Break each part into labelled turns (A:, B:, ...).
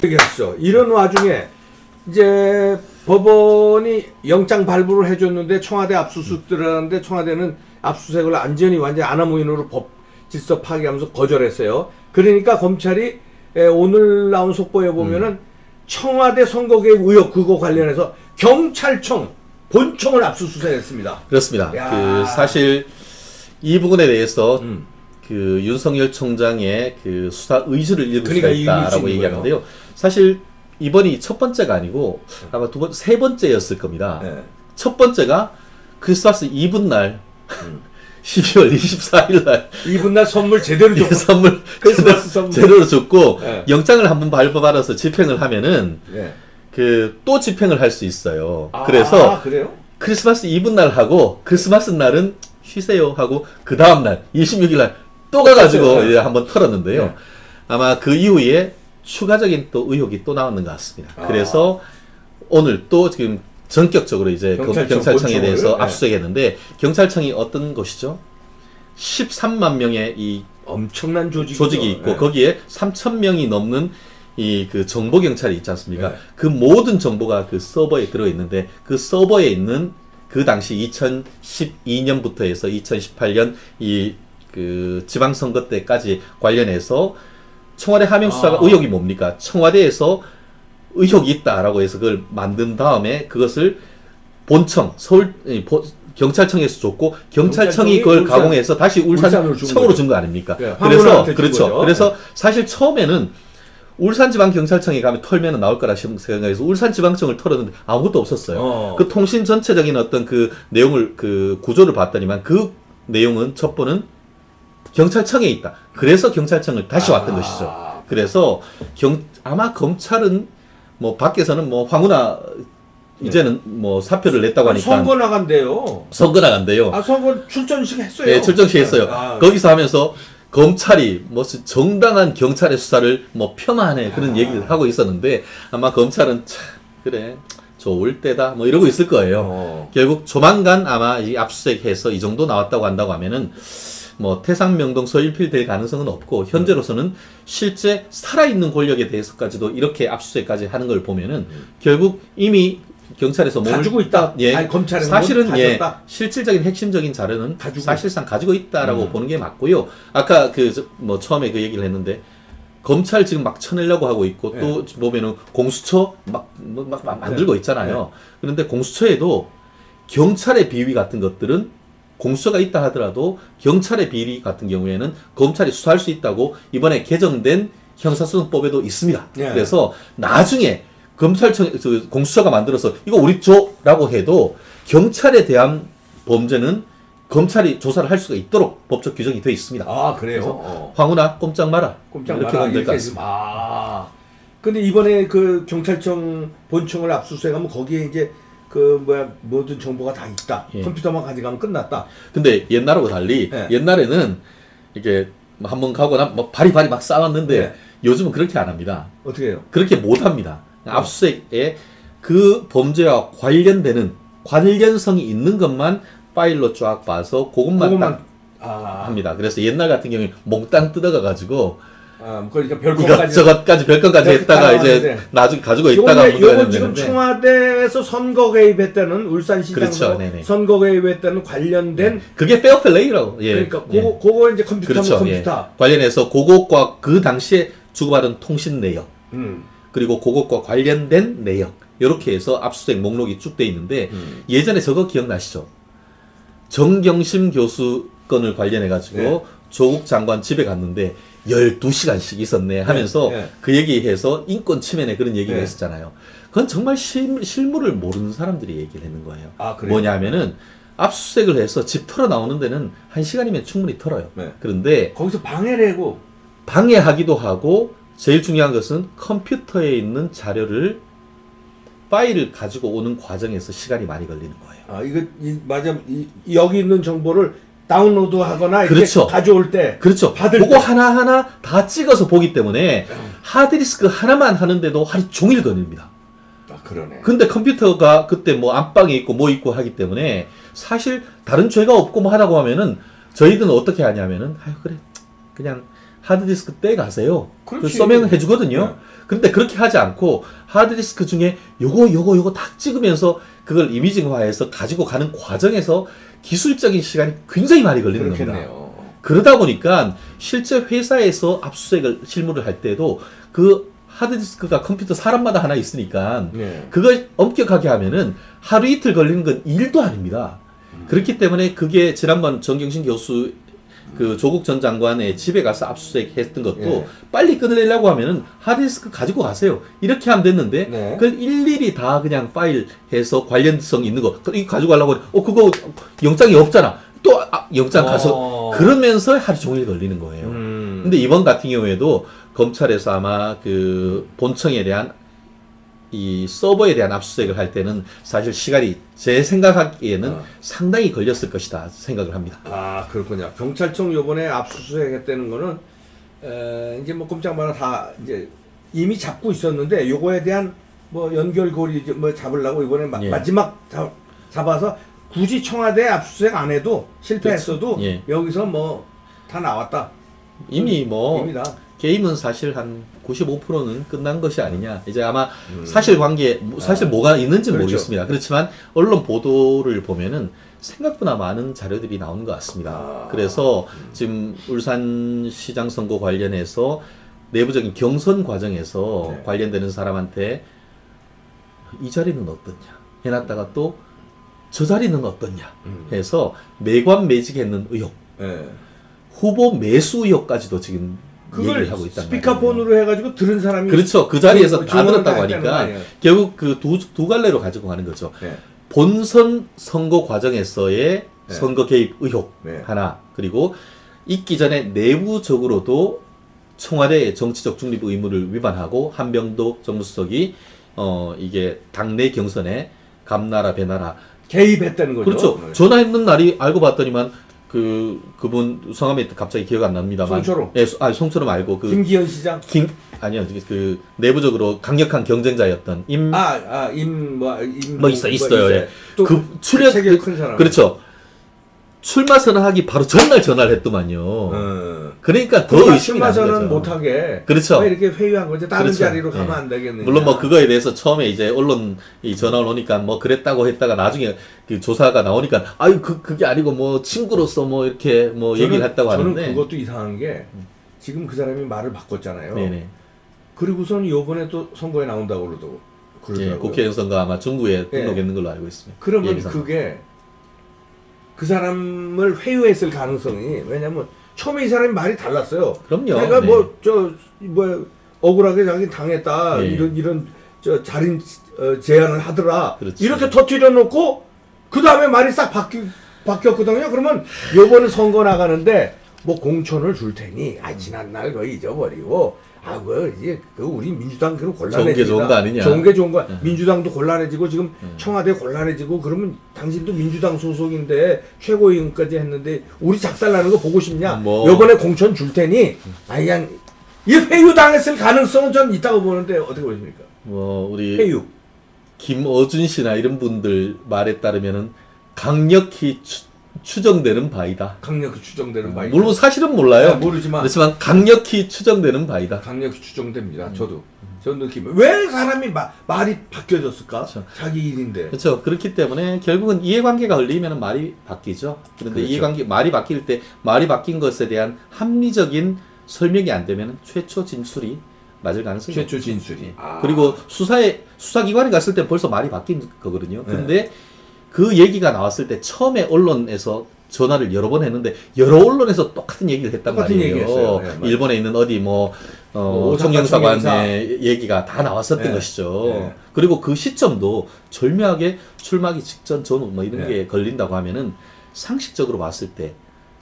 A: 얘기하시죠. 이런 와중에 이제 법원이 영장 발부를 해줬는데 청와대 압수수색 들어가는데 청와대는 압수수색을 완전히 안하무인으로 법 질서 파괴하면서 거절했어요. 그러니까 검찰이 오늘 나온 속보에 보면은 청와대 선거개입 의혹 그거 관련해서 경찰청 본청을 압수수색했습니다.
B: 그렇습니다. 그 사실 이 부분에 대해서 그 윤석열 총장의 그 수사 의지를 읽을 수가 있다라고 얘기하는데요. 사실 이번이 첫 번째가 아니고 아마 세 번째였을 겁니다.
A: 네.
B: 첫 번째가 크리스마스 이브 날 12월 24일 날
A: 이브 날 선물 제대로 줬고
B: 선물
A: 크리스마스 선물
B: 제대로 줬고
A: 네.
B: 영장을 한번 발부받아서 집행을 하면은
A: 네.
B: 그 또 집행을 할 수 있어요. 그래서
A: 그래요?
B: 크리스마스 이브 날 하고 크리스마스 날은 쉬세요 하고 그 다음 날 26일 날 또 가가지고 이제 한번 털었는데요.
A: 네.
B: 아마 그 이후에 추가적인 또 의혹이 또 나왔는 것 같습니다. 그래서 오늘 또 지금 전격적으로 이제 경찰청에 대해서 압수수색했는데 경찰청이 어떤 곳이죠? 13만 명의 이
A: 엄청난
B: 조직이 있고 거기에 3,000명이 넘는 이 그 정보 경찰이 있지 않습니까?
A: 네.
B: 그 모든 정보가 그 서버에 들어 있는데 그 서버에 있는 그 당시 2012년부터 해서 2018년 이 그 지방선거 때까지 관련해서 청와대 하명 수사가 의혹이 뭡니까? 청와대에서 의혹이 있다라고 해서 그걸 만든 다음에 그것을 본청 서울 경찰청에서 줬고 경찰청이 그걸 가공해서 다시 울산청으로 준 거 아닙니까?
A: 네,
B: 그래서 그렇죠. 그래서 사실 처음에는 울산지방경찰청에 가면 털면은 나올 거라 생각해서 울산지방청을 털었는데 아무것도 없었어요. 그 통신 전체적인 어떤 그 내용을 그 구조를 봤더니만 그 내용은 첩보는 경찰청에 있다. 그래서 경찰청을 다시 왔던 것이죠. 그래서 아마 검찰은 뭐 밖에서는 뭐 황운하 이제는 뭐 사표를 냈다고 하니까
A: 선거 나간대요.
B: 선거 나간대요.
A: 선거 출전식 했어요.
B: 네, 출전식 했어요. 거기서 하면서 검찰이 무슨 정당한 경찰의 수사를 뭐 폄하하네 그런 얘기를 하고 있었는데 아마 검찰은 참 그래 좋을 때다 뭐 이러고 있을 거예요. 결국 조만간 아마 이 압수수색해서 이 정도 나왔다고 한다고 하면은 뭐 태상명동 서일필 될 가능성은 없고 현재로서는 실제 살아있는 권력에 대해서까지도 이렇게 압수수색까지 하는 걸 보면은 결국 이미 경찰에서 몸을
A: 가지고 있다.
B: 예,
A: 아니, 검찰에서
B: 사실은 예, 실질적인 핵심적인 자료는 사실상 가지고 있다라고 보는 게 맞고요. 아까 그 뭐 처음에 그 얘기를 했는데 검찰 지금 막 쳐내려고 하고 있고 또 보면은 공수처 막 만들고 있잖아요. 그런데 공수처에도 경찰의 비위 같은 것들은 공수처가 있다 하더라도 경찰의 비리 같은 경우에는 검찰이 수사할 수 있다고 이번에 개정된 형사소송법에도 있습니다. 그래서 나중에 검찰청 공수처가 만들어서 이거 우리 줘라고 해도 경찰에 대한 범죄는 검찰이 조사를 할 수가 있도록 법적 규정이 되어 있습니다.
A: 그래요?
B: 황운하 꼼짝 마라.
A: 이렇게 하면 될 것 같습니다. 근데 이번에 그 경찰청 본청을 압수수색하면 거기에 이제 그 모든 정보가 다 있다. 컴퓨터만 가져가면 끝났다.
B: 근데 옛날하고 달리 옛날에는 이게 한번 가고 나면 뭐 바리바리 막 싸웠는데 요즘은 그렇게 안 합니다.
A: 어떻게 해요?
B: 그렇게 못 합니다. 압수수색에 그 범죄와 관련되는 관련성이 있는 것만 파일로 쫙 봐서 그것만 딱 합니다. 그래서 옛날 같은 경우에 몽땅 뜯어가가지고
A: 그러니까
B: 별건까지 했다가 이제 나중에 가지고 있다가
A: 요건 지금 청와대에서 선거 개입했다는 울산시장에서 선거 개입했다는 관련된
B: 그게 페어플레이라고.
A: 그러니까 그거 이제 컴퓨터
B: 관련해서 그것과 그 당시에 주고받은 통신 내역 그리고 그것과 관련된 내역 이렇게 해서 압수수색 목록이 쭉 돼 있는데 예전에 저거 기억나시죠? 정경심 교수 건을 관련해 가지고 조국 장관 집에 갔는데 12시간씩 있었네 하면서 그 얘기해서 인권 침해네 그런 얘기를 했었잖아요. 그건 정말 실물을 모르는 사람들이 얘기를 하는 거예요. 뭐냐면은 압수수색을 해서 집 털어 나오는 데는 1시간이면 충분히 털어요. 그런데
A: 거기서 방해를 하고
B: 방해하기도 하고 제일 중요한 것은 컴퓨터에 있는 자료를 파일을 가지고 오는 과정에서 시간이 많이 걸리는 거예요.
A: 맞아. 여기 있는 정보를 다운로드하거나 가져올 때 받을
B: 그거 하나하나 다 찍어서 보기 때문에 하드디스크 하나만 하는데도 하루 종일 걸립니다.
A: 그러네.
B: 근데 컴퓨터가 그때 뭐 안방에 있고 뭐 있고 하기 때문에 사실 다른 죄가 없고 뭐 하라고 하면은 저희들은 어떻게 하냐면은 그래 그냥 하드디스크 떼가세요.
A: 그렇지.
B: 서명해 주거든요.
A: 네.
B: 근데 그렇게 하지 않고 하드디스크 중에 요거 딱 찍으면서 그걸 이미징화해서 가지고 가는 과정에서 기술적인 시간이 굉장히 많이 걸리는 겁니다.
A: 그렇겠네요.
B: 그러다 보니까 실제 회사에서 압수수색을 실무를 할 때도 그 하드디스크가 컴퓨터 사람마다 하나 있으니까
A: 네.
B: 그걸 엄격하게 하면은 하루 이틀 걸리는 건 일도 아닙니다. 그렇기 때문에 그게 지난번 정경심 교수 그 조국 전 장관의 집에 가서 압수수색 했던 것도
A: 예.
B: 빨리 끊으려고 하면은 하드디스크 가지고 가세요. 이렇게 하면 됐는데
A: 네.
B: 그걸 일일이 다 그냥 파일해서 관련성 있는 거 이거 가지고 가려고 그거 영장이 없잖아. 또 영장 가서 그러면서 하루 종일 걸리는 거예요. 근데 이번 같은 경우에도 검찰에서 아마 그 본청에 대한 이 서버에 대한 압수수색을 할 때는 사실 시간이 제 생각하기에는 상당히 걸렸을 것이다 생각을 합니다.
A: 아, 그렇군요. 경찰청 요번에 압수수색 했다는 거는 이제 뭐 꼼짝마다 다 이제 이미 잡고 있었는데 요거에 대한 뭐 연결고리 뭐 잡으려고 이번에
B: 예.
A: 마지막 잡아서 굳이 청와대 압수수색 안 해도 실패했어도
B: 예.
A: 여기서 뭐 다 나왔다.
B: 이미 뭐
A: 입니다.
B: 게임은 사실 한 95%는 끝난 것이 아니냐. 이제 아마 사실관계, 사실 뭐가 있는지는
A: 그렇죠.
B: 모르겠습니다. 그렇지만 언론 보도를 보면은 생각보다 많은 자료들이 나오는 것 같습니다. 그래서 지금 울산시장 선거 관련해서 내부적인 경선 과정에서
A: 네.
B: 관련되는 사람한테 이 자리는 어떠냐 해놨다가 또 저 자리는 어떠냐 해서 매관 매직했는 의혹,
A: 예.
B: 후보 매수 의혹까지도 지금
A: 그걸
B: 얘기를 하고 있단 말이에요.
A: 스피커폰으로 해가지고 들은 사람이
B: 그렇죠. 그 자리에서 다
A: 주문을
B: 들었다고
A: 했다는 거
B: 하니까
A: 아니에요?
B: 결국 그 두 갈래로 가지고 가는 거죠.
A: 네.
B: 본선 선거 과정에서의
A: 네.
B: 선거 개입 의혹
A: 네.
B: 하나, 그리고 있기 전에 내부적으로도 청와대의 정치적 중립 의무를 위반하고 한병도 정무수석이 이게 당내 경선에 감나라 배나라
A: 개입했다는 거죠.
B: 그렇죠.
A: 네.
B: 전화했는 날이 알고 봤더니만 그분 성함이 갑자기 기억 안 납니다만.
A: 송철호.
B: 예, 송철호 말고
A: 김기현 시장.
B: 아니요. 그 내부적으로 강력한 경쟁자였던 있어요. 예. 그 출연
A: 책이 큰 사람.
B: 그렇죠. 출마 선언하기 바로 전날 전화를 했더만요. 그러니까 더 의심이
A: 출마
B: 나는
A: 선언
B: 거죠.
A: 못하게
B: 그렇죠.
A: 왜 이렇게 회유한 거지? 다른
B: 그렇죠.
A: 자리로 가면
B: 예.
A: 안 되겠느냐?
B: 물론 뭐 그거에 대해서 처음에 이제 언론 이 전화를 오니까 뭐 그랬다고 했다가 나중에 그 조사가 나오니까 아유 그게 아니고 뭐 친구로서 뭐 이렇게 뭐 얘기를 했다고 하는데
A: 저는 그것도 이상한 게 지금 그 사람이 말을 바꿨잖아요.
B: 네네.
A: 그리고선 요번에 또 선거에 나온다고 그러더라고요.
B: 예, 국회의원 선거 아마 중구에 등록했는 걸로 알고 있습니다.
A: 그러면
B: 예비선거.
A: 그게 그 사람을 회유했을 가능성이, 왜냐면 처음에 이 사람이 말이 달랐어요.
B: 그럼요.
A: 그러니까
B: 네.
A: 억울하게 자기 당했다.
B: 네.
A: 이런 자린 제안을 하더라.
B: 그렇지.
A: 이렇게 터뜨려 놓고 그 다음에 말이 싹 바뀌었거든요. 그러면 요번에 선거 나가는데 뭐 공천을 줄 테니 지난날 거 잊어버리고 이제 우리 민주당 그럼 곤란해지다.
B: 좋은 게 좋은 거 아니냐.
A: 좋은 게 좋은 거야. 민주당도 곤란해지고 지금 청와대 곤란해지고 그러면 당신도 민주당 소속인데 최고위원까지 했는데 우리 작살나는 거 보고 싶냐? 요번에 공천 줄 테니 그냥 이 회유 당했을 가능성은 전 있다고 보는데 어떻게 보십니까?
B: 뭐 우리
A: 회유.
B: 김어준 씨나 이런 분들 말에 따르면은 강력히 추정되는 바이다.
A: 강력히 추정되는 바이다.
B: 물론 사실은 몰라요.
A: 모르지만
B: 그렇지만 강력히 추정되는 바이다.
A: 강력히 추정됩니다. 저도 저 느낌. 왜 사람이 말이 바뀌어졌을까?
B: 그렇죠.
A: 자기 일인데.
B: 그렇죠. 그렇기 때문에 결국은 이해관계가 걸리면 말이 바뀌죠. 그런데
A: 그렇죠.
B: 이해관계 말이 바뀔 때 말이 바뀐 것에 대한 합리적인 설명이 안 되면 최초 진술이 맞을 가능성이
A: 최초
B: 높죠.
A: 진술이.
B: 그리고 수사기관에 갔을 때 벌써 말이 바뀐 거거든요. 근데 그 얘기가 나왔을 때 처음에 언론에서 전화를 여러 번 했는데 여러 언론에서 똑같은 얘기를 했단
A: 똑같은
B: 말이에요.
A: 얘기했어요. 네,
B: 일본에 있는 어디 총영사관의 얘기가 다 나왔었던 것이죠. 그리고 그 시점도 절묘하게 출마하기 직전 전후 뭐 이런 게 걸린다고 하면은 상식적으로 봤을 때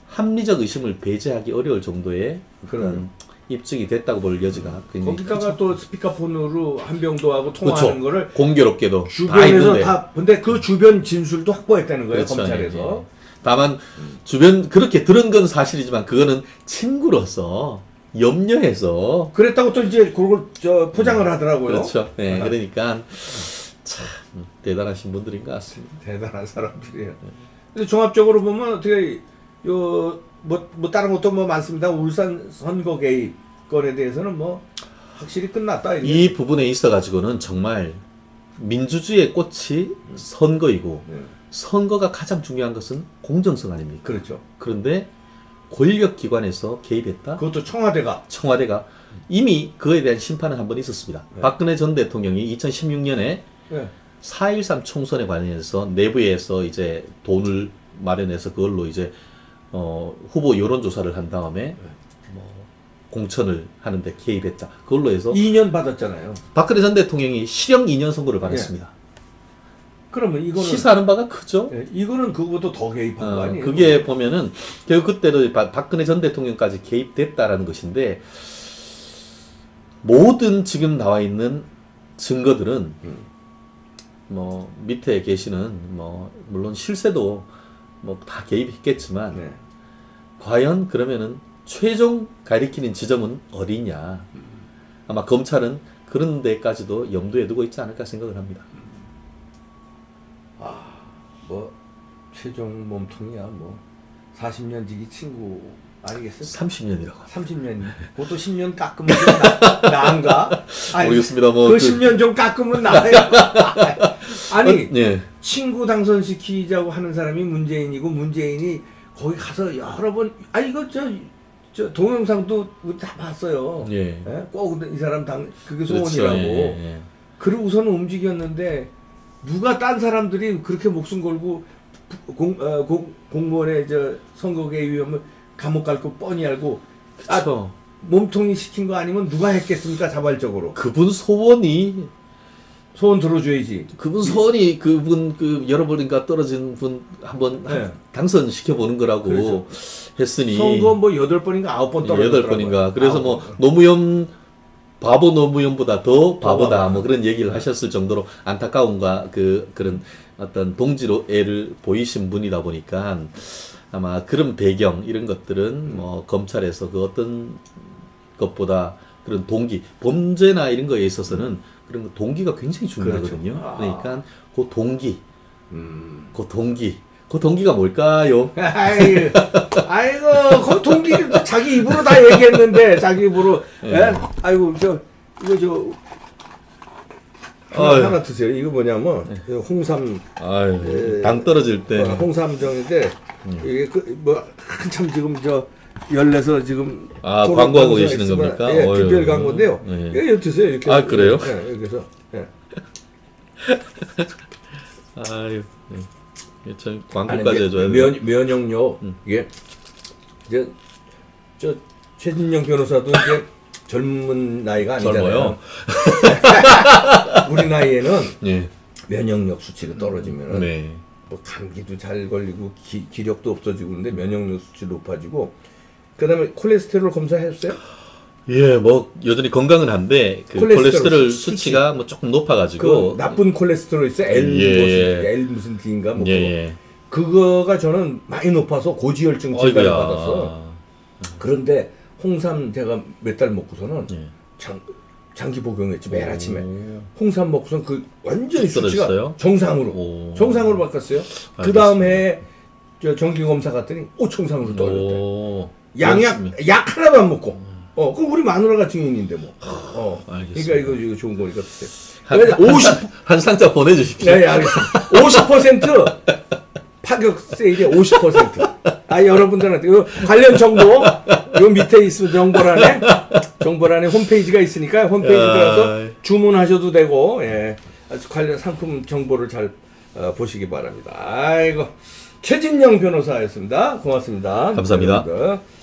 B: 합리적 의심을 배제하기 어려울 정도의 그런 입증이 됐다고 볼 여지가 굉장히
A: 거기다가 또 스피커폰으로 한병도하고 통화하는 거를
B: 공교롭게도
A: 주변에서 다 근데 그 주변 진술도 확보했다는 거예요.
B: 그렇죠.
A: 검찰에서.
B: 다만 주변 그렇게 들은 건 사실이지만 그거는 친구로서 염려해서
A: 그랬다고 또 이제 그걸 포장을 하더라고요.
B: 그렇죠. 네, 그러니까 참 대단하신 분들인 것 같습니다.
A: 대단한 사람들이에요. 근데 종합적으로 보면 어떻게 뭐 다른 것도 뭐 많습니다. 울산 선거 개입 건에 대해서는 뭐 확실히 끝났다. 이게.
B: 이 부분에 있어 가지고는 정말 민주주의의 꽃이 선거이고 선거가 가장 중요한 것은 공정성 아닙니까?
A: 그렇죠.
B: 그런데 권력기관에서 개입했다.
A: 그것도 청와대가
B: 이미 그에 대한 심판은 한 번 있었습니다.
A: 네.
B: 박근혜 전 대통령이 2016년에
A: 네.
B: 4.13 총선에 관해서 내부에서 이제 돈을 마련해서 그걸로 이제 후보 여론조사를 한 다음에 뭐 공천을 하는데 개입했다. 그걸로 해서
A: 2년 받았잖아요.
B: 박근혜 전 대통령이 실형 2년 선고를 받았습니다.
A: 그러면 이거는
B: 시사하는 바가 크죠.
A: 이거는 그거보다 더 개입한 거 아니에요?
B: 그게 보면은 결국 그때도 박근혜 전 대통령까지 개입됐다라는 것인데 모든 지금 나와 있는 증거들은 뭐 밑에 계시는 뭐 물론 실세도 뭐 다 개입했겠지만
A: 네.
B: 과연 그러면은 최종 가리키는 지점은 어디냐? 아마 검찰은 그런 데까지도 염두에 두고 있지 않을까 생각을 합니다.
A: 뭐 최종 몸통이야 뭐 40년 지기 친구 아니겠어요?
B: 30년이라고.
A: 30년. 그것도 10년 깎으면 좀 나은가? 아니,
B: 모르겠습니다. 뭐
A: 그 10년 좀 깎으면 나아요. 아니
B: 예.
A: 친구 당선시키자고 하는 사람이 문재인이고 문재인이 거기 가서 여러 번 이거 저 동영상도 우리 다 봤어요.
B: 예.
A: 꼭 이 사람 그게
B: 그렇죠.
A: 소원이라고.
B: 예.
A: 그러고서는 움직였는데 누가 딴 사람들이 그렇게 목숨 걸고 공무원의 선거개 위험을 감옥 갈 거 뻔히 알고
B: 그렇죠.
A: 몸통이 시킨 거 아니면 누가 했겠습니까? 자발적으로.
B: 그분 소원이
A: 소원 들어줘야지.
B: 그분 여러분인가 떨어진 분 한번
A: 네.
B: 당선시켜 보는 거라고
A: 그렇죠.
B: 했으니
A: 선거 뭐 8번인가 9번 떨어졌더라고요.
B: 8번인가. 그래서 뭐
A: 9번.
B: 노무현 바보 노무현보다 더 바보다
A: 바보다.
B: 뭐 그런 얘기를 하셨을 정도로 안타까움과 그런 어떤 동지로 애를 보이신 분이다 보니까 아마 그런 배경 이런 것들은 뭐 검찰에서 그 어떤 것보다 그런 동기 범죄나 이런 거에 있어서는 그런 동기가 굉장히 중요하거든요.
A: 그렇죠.
B: 그러니까 그 동기, 그 동기가 뭘까요?
A: 아이고, 그 동기를 또 자기 입으로 다 얘기했는데 자기 입으로. 예? 아이고 이거 하나 드세요. 이거 뭐냐면 홍삼.
B: 당 떨어질 때.
A: 홍삼정인데 이게 뭐 한참 지금 열내서 지금
B: 광고하고 계시는 겁니까?
A: 예, 특별 광고인데요.
B: 예.
A: 이거 드세요. 이렇게.
B: 그래요?
A: 예, 여기서. 예.
B: 아유, 참 광고까지 해줘야 돼.
A: 면역력 이게 저 최진영 변호사도 이제 젊은 나이가 아니잖아요.
B: 젊어요.
A: 우리 나이에는
B: 예.
A: 면역력 수치가 떨어지면은
B: 네.
A: 뭐 감기도 잘 걸리고 기력도 없어지고 그런데 면역력 수치 높아지고 그다음에 콜레스테롤 검사했어요?
B: 예, 뭐 여전히 건강은 한데 그 콜레스테롤 수치가 뭐 조금 높아가지고
A: 그 나쁜 콜레스테롤 있어요. L 무슨 D인가 뭐 그거가 저는 많이 높아서 고지혈증 진단을 받았어. 그런데 홍삼 제가 몇 달 먹고서는 장기 복용했지 매일 아침에 홍삼 먹고선 그 완전히 수치가 정상으로 바뀌었어요. 그 다음에 정기 검사 갔더니 정상으로 떨어졌대. 약 하나도 안 먹고. 그럼 우리 마누라가 증인인데 뭐. 그러니까 이거 좋은 거니까 드세요.
B: 한 상자 보내주십시오.
A: 네, 알겠습니다. 50% 파격 세일이 50%. 여러분들한테 관련 정보 요 밑에 있으면 정보란에 홈페이지가 있으니까 홈페이지 들어가서 주문하셔도 되고 관련 상품 정보를 잘 보시기 바랍니다. 아이고 최진영 변호사였습니다. 고맙습니다.
B: 감사합니다.
A: 여러분들.